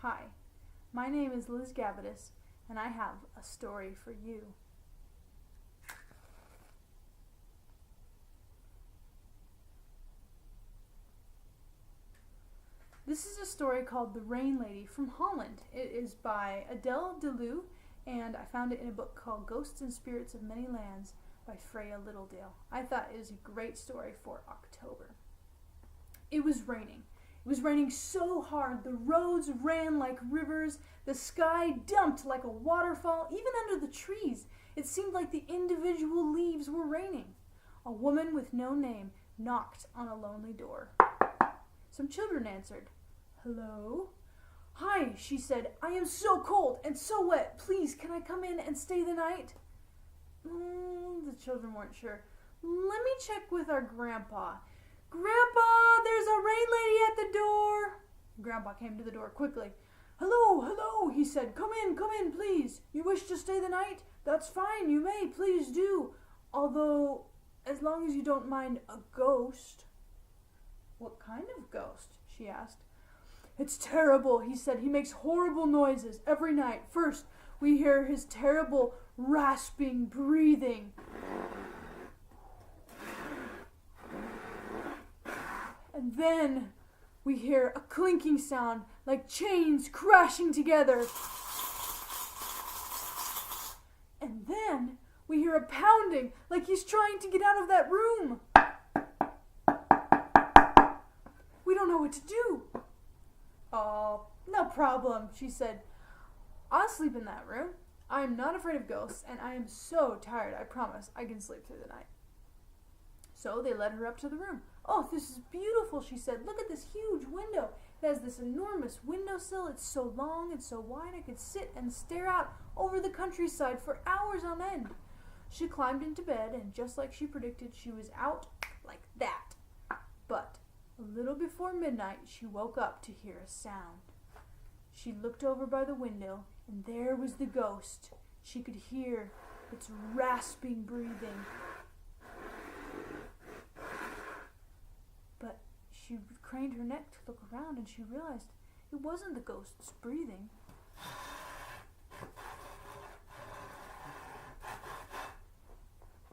Hi, my name is Liz Gavadis, and I have a story for you. This is a story called The Rain Lady from Holland. It is by Adele Deleu, and I found it in a book called Ghosts and Spirits of Many Lands by Freya Littledale. I thought it was a great story for October. It was raining. It was raining so hard, the roads ran like rivers, the sky dumped like a waterfall, even under the trees. It seemed like the individual leaves were raining. A woman with no name knocked on a lonely door. Some children answered. "Hello?" "Hi," she said. "I am so cold and so wet. Please, can I come in and stay the night?" The children weren't sure. "Let me check with our grandpa." "Grandpa, there's a rain lady at the door." Grandpa came to the door quickly. "Hello, hello," he said. Come in, please. You wish to stay the night? That's fine, you may, please do. Although, as long as you don't mind a ghost." "What kind of ghost?" she asked. "It's terrible," he said. "He makes horrible noises every night. First, we hear his terrible rasping breathing. And then we hear a clinking sound like chains crashing together. And then we hear a pounding like he's trying to get out of that room. We don't know what to do." "Oh, no problem," she said. "I'll sleep in that room. I am not afraid of ghosts, and I am so tired, I promise I can sleep through the night." So they led her up to the room. "Oh, this is beautiful," she said. "Look at this huge window. It has this enormous windowsill. It's so long and so wide I could sit and stare out over the countryside for hours on end." She climbed into bed, and just like she predicted, she was out like that. But a little before midnight, she woke up to hear a sound. She looked over by the window, and there was the ghost. She could hear its rasping breathing. But she craned her neck to look around, and she realized it wasn't the ghost's breathing.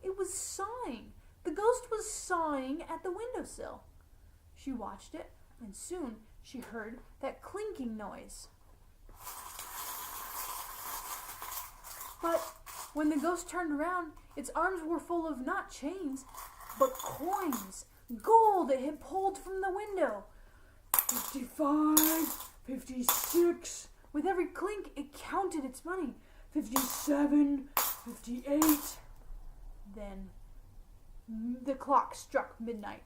It was sawing. The ghost was sawing at the windowsill. She watched it, and soon she heard that clinking noise. But when the ghost turned around, its arms were full of not chains, but coins. Gold it had pulled from the window. 55, 56. With every clink, it counted its money. 57, 58. Then the clock struck midnight.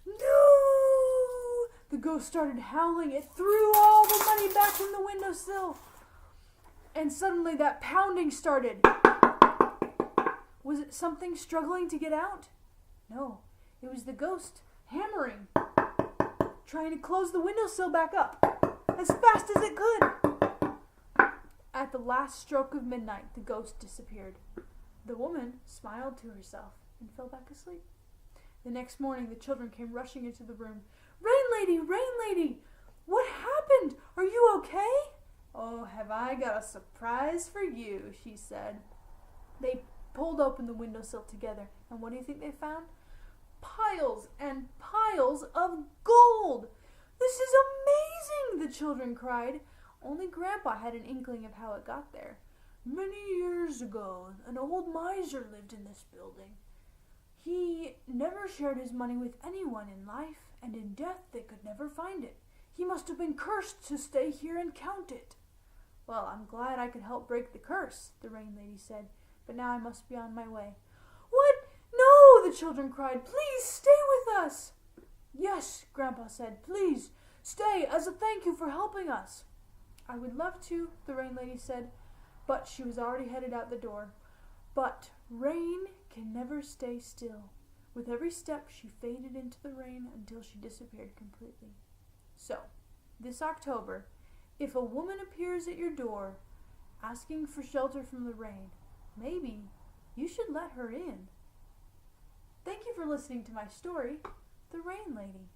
"No!" The ghost started howling. It threw all the money back from the windowsill. And suddenly that pounding started. Was it something struggling to get out? No. It was the ghost hammering, trying to close the windowsill back up as fast as it could. At the last stroke of midnight, the ghost disappeared. The woman smiled to herself and fell back asleep. The next morning, the children came rushing into the room. Rain lady, what happened? Are you okay?" "Oh, have I got a surprise for you," she said. They pulled open the windowsill together, and what do you think they found? Piles and piles of gold. "This is amazing," the children cried. Only Grandpa had an inkling of how it got there. "Many years ago, an old miser lived in this building. He never shared his money with anyone in life, and in death they could never find it. He must have been cursed to stay here and count it." "Well, I'm glad I could help break the curse," the Rain Lady said, "but now I must be on my way." "What? No!" the children cried. "Please stay with us." "Yes," Grandpa said. "Please stay as a thank you for helping us." "I would love to," the Rain Lady said, but she was already headed out the door. But rain can never stay still. With every step, she faded into the rain until she disappeared completely. So, this October, if a woman appears at your door asking for shelter from the rain, maybe you should let her in. Thank you for listening to my story, The Rain Lady.